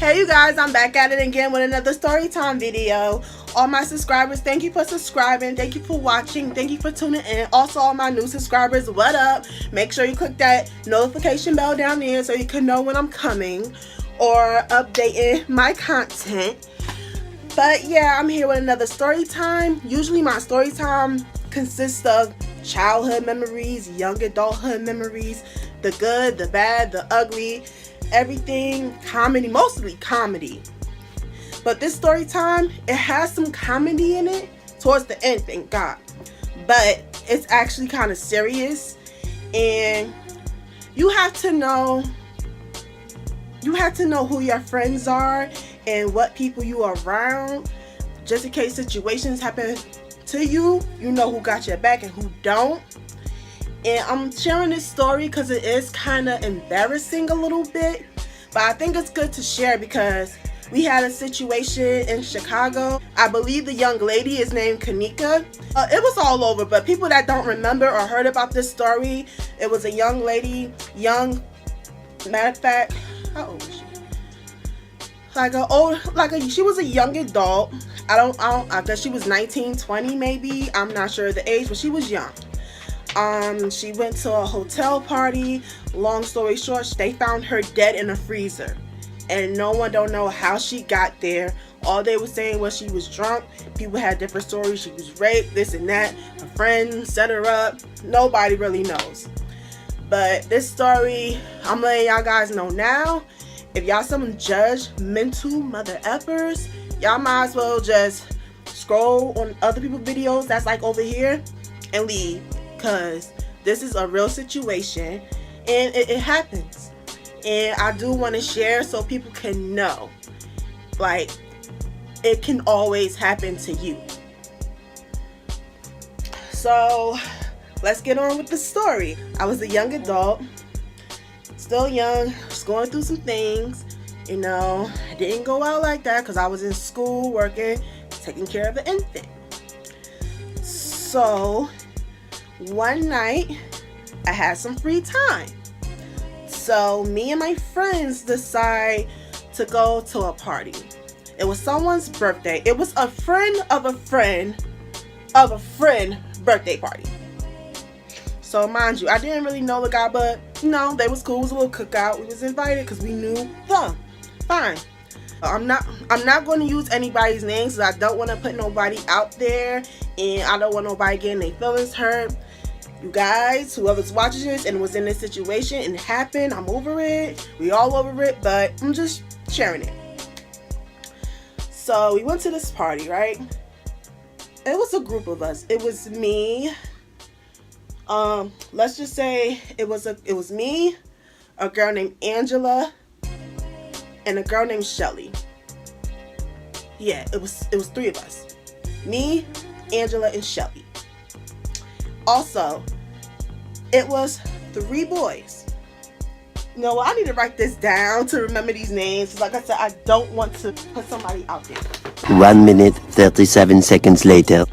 Hey you guys, I'm back at it again with another story time video. All my subscribers, thank you for subscribing, thank you for watching, thank you for tuning in. Also all my new subscribers, what up? Make sure you click that notification bell down there so you can know when I'm coming or updating my content. But yeah, I'm here with another story time. Usually my story time consists of childhood memories, young adulthood memories, the good, the bad, the ugly, everything comedy, mostly comedy. But this story time, it has some comedy in it towards the end, thank God. But it's actually kind of serious, and you have to know who your friends are and what people you are around, just in case situations happen to you. You know who got your back and who don't. And I'm sharing this story because it is kind of embarrassing a little bit, but I think it's good to share because we had a situation in Chicago. I believe the young lady is named Kanika. It was all over, but people that don't remember or heard about this story, it was a young lady, matter of fact, how old was she? She was a young adult. I guess she was 19, 20 maybe. I'm not sure the age, but she was young. She went to a hotel party. Long story short, they found her dead in a freezer, and no one don't know how she got there. All they were saying was she was drunk. People had different stories. She was raped, this and that. Her friend set her up. Nobody really knows. But this story, I'm letting y'all guys know now. If y'all some judgmental mother effers, y'all might as well just scroll on other people's videos that's like over here and leave. Because this is a real situation and it happens, and I do want to share so people can know, like, it can always happen to you. So let's get on with the story. I was a young adult, still young, just going through some things. I didn't go out like that because I was in school working, taking care of the infant. So one night I had some free time, so me and my friends decide to go to a party. It was someone's birthday. It was a friend of a friend of a friend birthday party. So mind you, I didn't really know the guy, but they was cool. It was a little cookout. We was invited because we knew them. Fine. I'm not going to use anybody's names because I don't want to put nobody out there, and I don't want nobody getting their feelings hurt. You guys, whoever's watching this and was in this situation and it happened, I'm over it. We all over it, but I'm just sharing it. So we went to this party, right? It was a group of us. It was me. Let's just say it was me, a girl named Angela, and a girl named Shelly. Yeah, it was three of us. Me, Angela, and Shelly. Also, it was 3 boys. No, I need to write this down to remember these names. Like I said, I don't want to put somebody out there. 1 minute, 37 seconds later.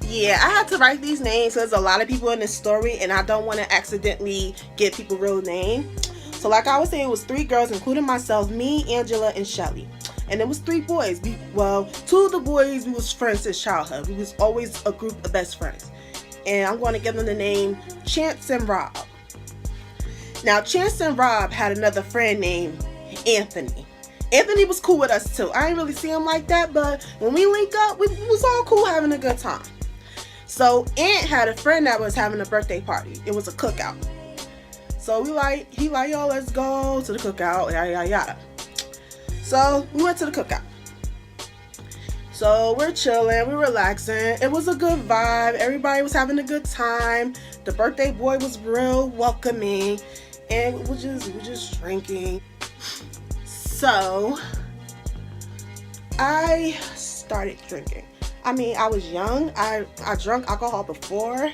Yeah, I had to write these names because there's a lot of people in this story, and I don't want to accidentally give people real name. So like I was saying, it was 3 girls, including myself, me, Angela, and Shelly. And it was 3 boys. 2 of the boys, we was friends since childhood. We was always a group of best friends. And I'm going to give them the name Chance and Rob. Now, Chance and Rob had another friend named Anthony. Anthony was cool with us too. I didn't really see him like that, but when we link up, we was all cool, having a good time. So Ant had a friend that was having a birthday party. It was a cookout. So he like, yo, let's go to the cookout, yada yada yada. So we went to the cookout. So we're chilling, we're relaxing. It was a good vibe. Everybody was having a good time. The birthday boy was real welcoming, and we were just drinking. So I started drinking. I mean, I was young. I drank alcohol before,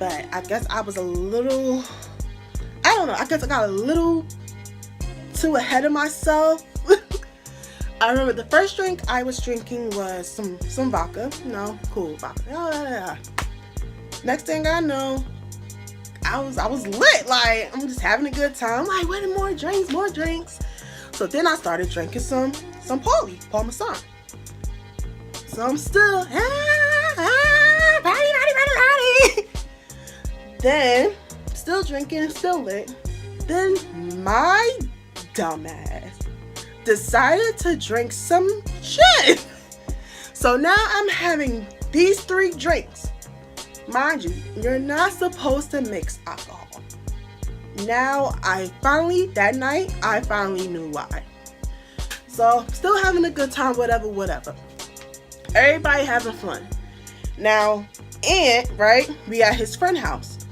but I guess I was a little, I don't know, I guess I got a little too ahead of myself. I remember the first drink I was drinking was some vodka. Cool vodka. Next thing I know, I was lit. Like, I'm just having a good time. I'm like, wait, more drinks. So then I started drinking some Parmesan. So I'm still party. Then still drinking, still lit. Then my dumbass decided to drink some gin. So now I'm having these 3 drinks. Mind you, you're not supposed to mix alcohol. Now that night, I finally knew why. So still having a good time, whatever. Everybody having fun. Now, Aunt, right? We at his friend's house.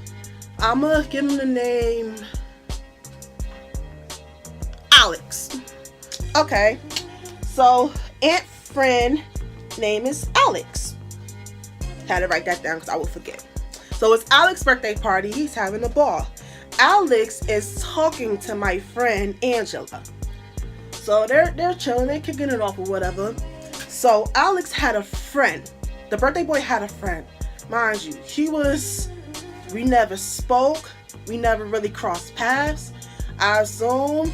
I'ma give him the name Alex. Okay. So Aunt friend name is Alex. Had to write that down because I would forget. So it's Alex's birthday party. He's having a ball. Alex is talking to my friend Angela. So they're chilling, they're kicking it off or whatever. So Alex had a friend. The birthday boy had a friend. Mind you, we never spoke. We never really crossed paths. I assume,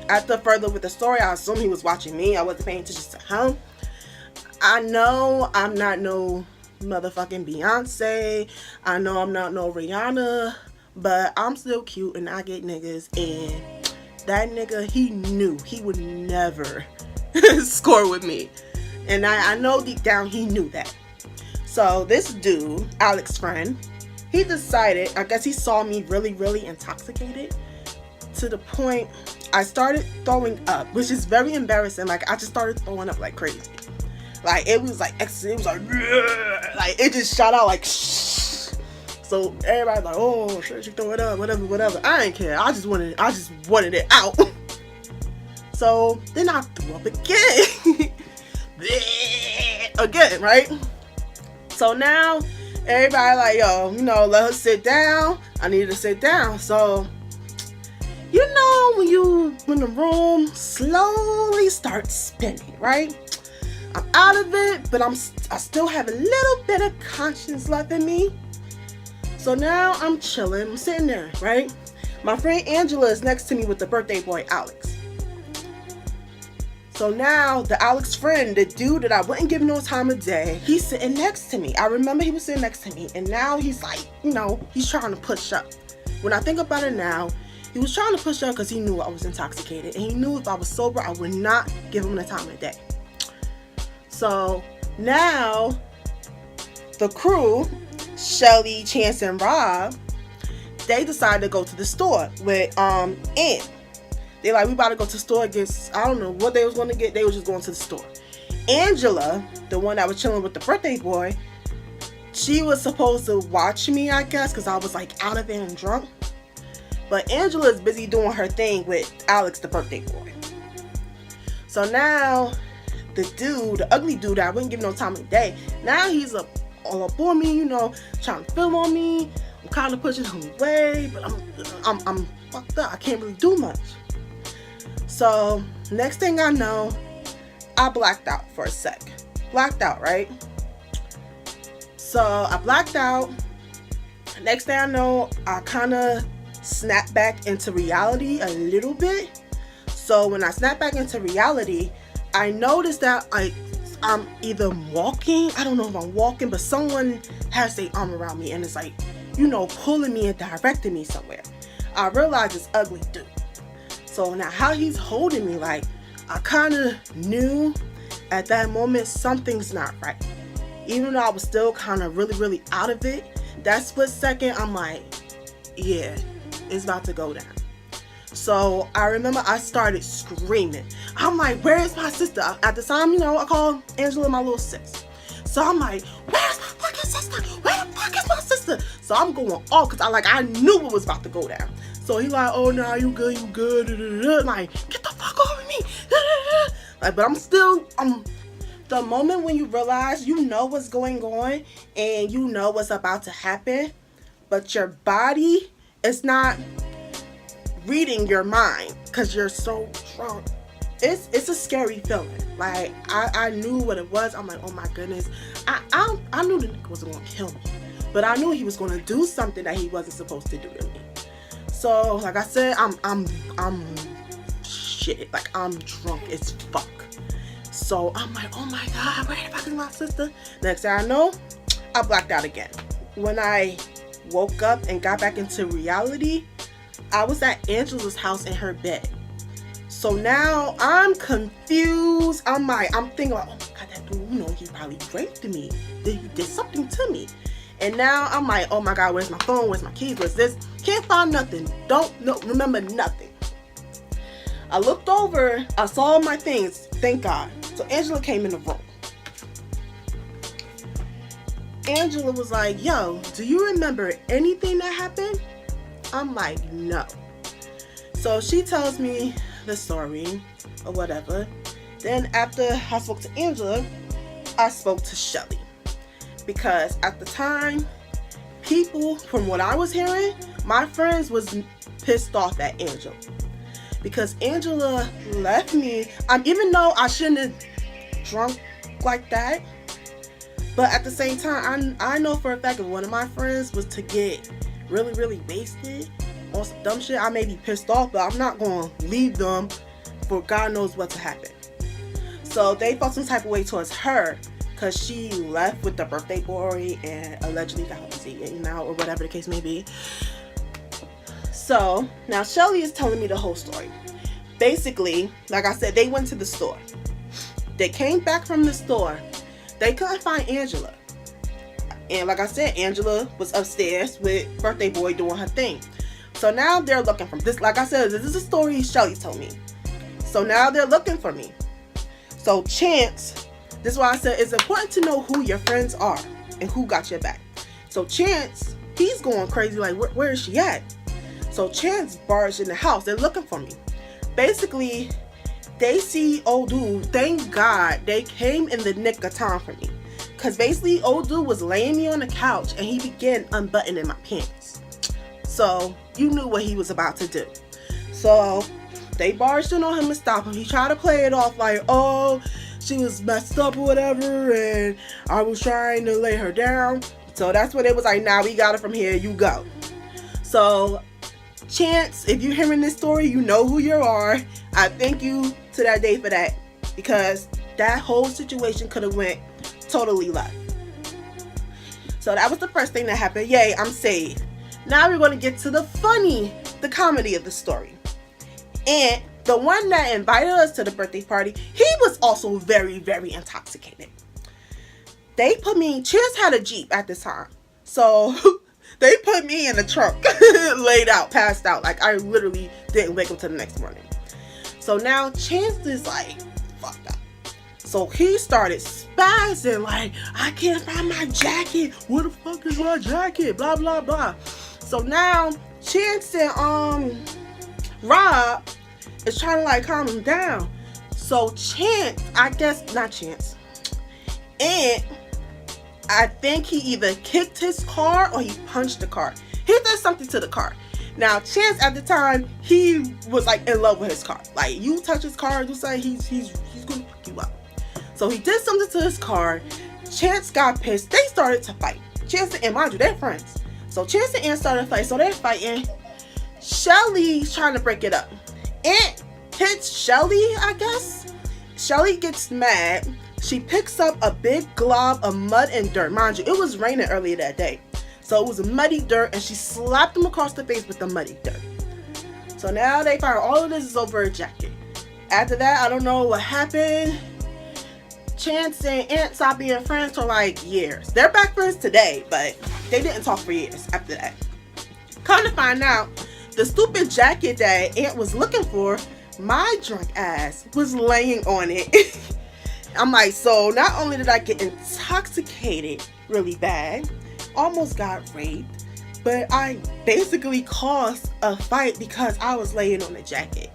after further with the story, I assume he was watching me. I wasn't paying attention to him. I know I'm not no motherfucking Beyonce. I know I'm not no Rihanna. But I'm still cute and I get niggas. And that nigga, he knew he would never score with me. And I know deep down he knew that. So this dude, Alex's friend, he decided, I guess he saw me really, really intoxicated to the point I started throwing up, which is very embarrassing. Like, I just started throwing up like crazy. Like, it was like it just shot out like shh. So everybody's like, oh shit, you throw it up, whatever. I didn't care. I just wanted it out. So then I threw up again. Again, right? So now everybody like, yo, let her sit down. I need to sit down. So when the room slowly starts spinning, right? I'm out of it, but I still have a little bit of conscience left in me. So now I'm chilling, I'm sitting there, right? My friend Angela is next to me with the birthday boy Alex. So now the Alex friend, the dude that I wouldn't give no time of day, he's sitting next to me. I remember he was sitting next to me, and now he's like, he's trying to push up. When I think about it now, he was trying to push up because he knew I was intoxicated, and he knew if I was sober, I would not give him the time of day. So now the crew, Shelly, Chance, and Rob, they decided to go to the store with Aunt. They like, we about to go to the store, I don't know what they was going to get. They were just going to the store. Angela, the one that was chilling with the birthday boy, she was supposed to watch me, I guess, because I was like out of it and drunk. But Angela is busy doing her thing with Alex, the birthday boy. So now the ugly dude that I wouldn't give no time of day, now he's all up on me, trying to film on me. I'm kind of pushing him away, but I'm fucked up. I can't really do much. So next thing I know, I blacked out for a sec. Blacked out, right? So I blacked out. Next thing I know, I kind of snapped back into reality a little bit. So when I snapped back into reality, I noticed that I'm either walking, I don't know if I'm walking, but someone has their arm around me and it's like, pulling me and directing me somewhere. I realized it's ugly dude. So now how he's holding me, like, I kind of knew at that moment something's not right. Even though I was still kind of really, really out of it, that split second, I'm like, yeah, it's about to go down. So I remember I started screaming. I'm like, where is my sister? At the time, I call Angela my little sis. So I'm like, where's my fucking sister? Where the fuck is my sister? So I'm going off because I knew it was about to go down. So he like, oh no, you good. I'm like, get the fuck over me. Like, but the moment when you realize what's going on and what's about to happen, but your body is not reading your mind because you're so drunk. It's a scary feeling. Like, I knew what it was. I'm like, oh my goodness. I knew the nigga wasn't gonna kill me, but I knew he was gonna do something that he wasn't supposed to do to me. So like I said, I'm shit. Like, I'm drunk as fuck. So I'm like, oh my God, where the fuck is my sister? Next thing I know, I blacked out again. When I woke up and got back into reality, I was at Angela's house in her bed. So now I'm confused. I'm thinking like, oh my God, that dude, you know, he probably raped me. He did something to me. And now I'm like, oh my God, where's my phone? Where's my keys? Where's this? Can't find nothing. Remember nothing. I looked over, I saw my things, thank God. So Angela came in the room. Angela was like, yo, do you remember anything that happened? I'm like, no. So she tells me the story or whatever. Then after I spoke to Angela, I spoke to Shelly. Because at the time, people, from what I was hearing, my friends was pissed off at Angela. Because Angela left me, even though I shouldn't have drunk like that, but at the same time, I know for a fact if one of my friends was to get really, really wasted on some dumb shit, I may be pissed off, but I'm not going to leave them for God knows what to happen. So they felt some type of way towards her because she left with the birthday boy and allegedly got his eaten out or whatever the case may be. So now Shelly is telling me the whole story. Basically, like I said, they went to the store. They came back from the store. They couldn't find Angela. And like I said, Angela was upstairs with birthday boy doing her thing. So now they're looking for this. Like I said, this is a story Shelly told me. So now they're looking for me. So Chance, this is why I said it's important to know who your friends are and who got your back. So Chance, he's going crazy like, where is she at? So Chance barged in the house. They're looking for me. Basically, they see old dude. Thank God they came in the nick of time for me. Because basically, old dude was laying me on the couch and he began unbuttoning my pants. So you knew what he was about to do. So they barged in on him to stop him. He tried to play it off like, oh, she was messed up or whatever, and I was trying to lay her down. So that's when it was like, nah, we got it from here, you go. So Chance, if you're hearing this story, you know who you are. I thank you to that day for that, because that whole situation could have went totally left. So that was the first thing that happened. Yay, I'm saved. Now we're going to get to the comedy of the story. And the one that invited us to the birthday party, he was also very, very intoxicated. Chance had a Jeep at this time. So they put me in the trunk, laid out, passed out. Like, I literally didn't wake up till the next morning. So now Chance is like, fucked up. So he started spazzing like, I can't find my jacket. Where the fuck is my jacket? Blah, blah, blah. So now Chance and Rob is trying to like calm him down. So Chance, and I think he either kicked his car or he punched the car. He did something to the car. Now Chance at the time, he was like in love with his car. Like, you touch his car, you say he's gonna fuck you up. So he did something to his car. Chance got pissed. They started to fight. Chance and mind you, they're friends. So Chance and Ant started to fight. So they're fighting. Shelly's trying to break it up. Ant hits Shelly, I guess. Shelly gets mad. She picks up a big glob of mud and dirt. Mind you, it was raining earlier that day. So it was muddy dirt, and she slapped him across the face with the muddy dirt. So now they find all of this is over a jacket. After that, I don't know what happened. Chance and Ant stopped being friends for like years. They're back friends today, but they didn't talk for years after that. Come to find out, the stupid jacket that Ant was looking for, my drunk ass was laying on it. I'm like, so not only did I get intoxicated really bad, almost got raped, but I basically caused a fight because I was laying on the jacket.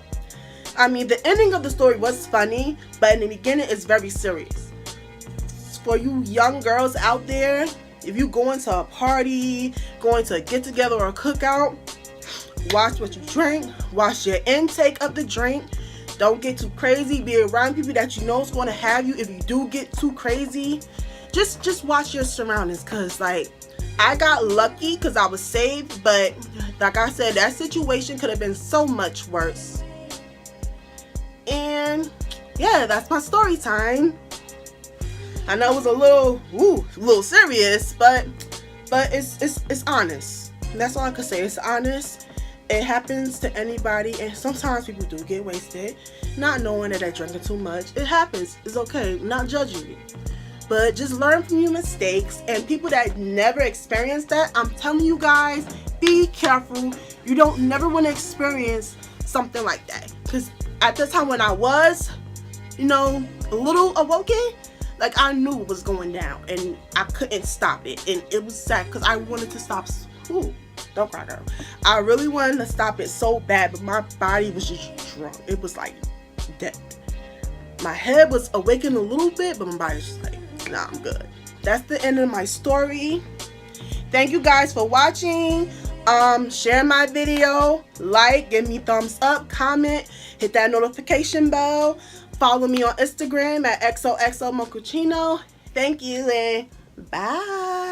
I mean, the ending of the story was funny, but in the beginning it's very serious. For you young girls out there, if you going to a party, going to a get together or a cookout, watch what you drink, watch your intake of the drink. Don't get too crazy. Be around people that you know is going to have you. If you do get too crazy, just watch your surroundings, because like, I got lucky because I was saved, but like I said, that situation could have been so much worse. yeah, that's my story time. I know it was a little serious, but it's honest. That's all I could say. It's honest. It happens to anybody, and sometimes people do get wasted, not knowing that they're drinking too much. It happens. It's okay. I'm not judging you, but just learn from your mistakes. And people that never experienced that, I'm telling you guys, be careful. You don't never want to experience something like that, because at the time when I was, a little awoken, like I knew what was going down and I couldn't stop it, and it was sad because I wanted to stop. Ooh, don't cry, girl. I really wanted to stop it so bad, but my body was just drunk. It was like dead. My head was awakened a little bit, but my body was just like, nah, I'm good. That's the end of my story. Thank you guys for watching. Share my video, like, give me thumbs up, comment, hit that notification bell. Follow me on Instagram at XOXOMochaccino. Thank you and bye.